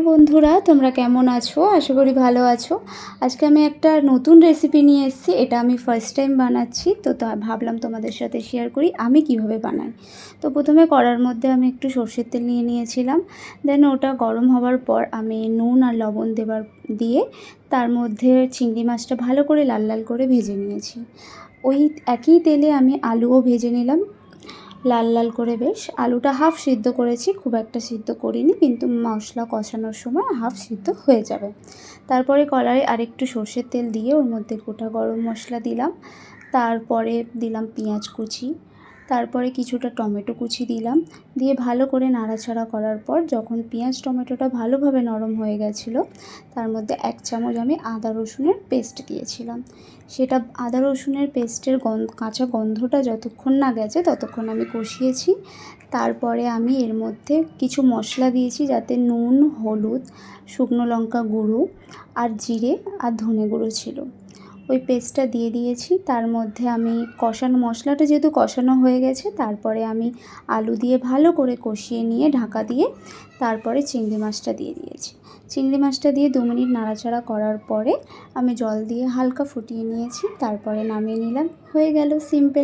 বন্ধুরা, তোমরা কেমন আছো? আশা করি ভালো আছো। আজকে আমি একটা নতুন রেসিপি নিয়ে এসেছি। এটা আমি ফার্স্ট টাইম বানাচ্ছি, তো ভাবলাম তোমাদের সাথে শেয়ার করি আমি কিভাবে বানাই। তো প্রথমে কড়ার মধ্যে আমি একটু সর্ষের তেল নিয়ে নিয়েছিলাম। দেন ওটা গরম হওয়ার পর আমি নুন আর লবণ দিয়ে তার মধ্যে চিংড়ি মাছটা ভালো করে লাল লাল করে ভেজে নিয়েছি। ওই একই তেলে আমি আলুও ভেজে নিলাম লাল লাল করে। বেশ আলুটা হাফ সিদ্ধ করেছি, খুব একটা সিদ্ধ করিনি, কিন্তু মশলা কষানোর সময় হাফ সিদ্ধ হয়ে যাবে। তারপরে কড়াইয়ে আরেকটু সর্ষের তেল দিয়ে ওর মধ্যে গোটা গরম মশলা দিলাম, তারপরে দিলাম পেঁয়াজ কুচি, তারপরে কিছুটা টমেটো কুচি দিলাম, দিয়ে ভালো করে নাড়াচাড়া করার পর যখন পেঁয়াজ টমেটোটা ভালোভাবে নরম হয়ে গেছিলো, তার মধ্যে 1 চামচ আমি আদা রসুনের পেস্ট দিয়েছিলাম। সেটা আদা রসুনের পেস্টের কাঁচা গন্ধটা যতক্ষণ না গেছে ততক্ষণ আমি কষিয়েছি। তারপরে আমি এর মধ্যে কিছু মশলা দিয়েছি, যাতে নুন, হলুদ, শুকনো লঙ্কা গুঁড়ো আর জিরে আর ধনে গুঁড়ো ছিল। ওই পেস্টটা দিয়ে দিয়েছি। তার মধ্যে আমি মশলাটা যেহেতু কষানো হয়ে গেছে, তারপরে আমি আলু দিয়ে ভালো করে কষিয়ে নিয়ে ঢাকা দিয়ে তারপরে চিংড়ি মাছটা দিয়ে দিয়েছি। চিংড়ি মাছটা দিয়ে 2 মিনিট নাড়াচাড়া করার পরে আমি জল দিয়ে হালকা ফুটিয়ে নিয়েছি, তারপরে নামিয়ে নিলাম। হয়ে গেল সিম্পল।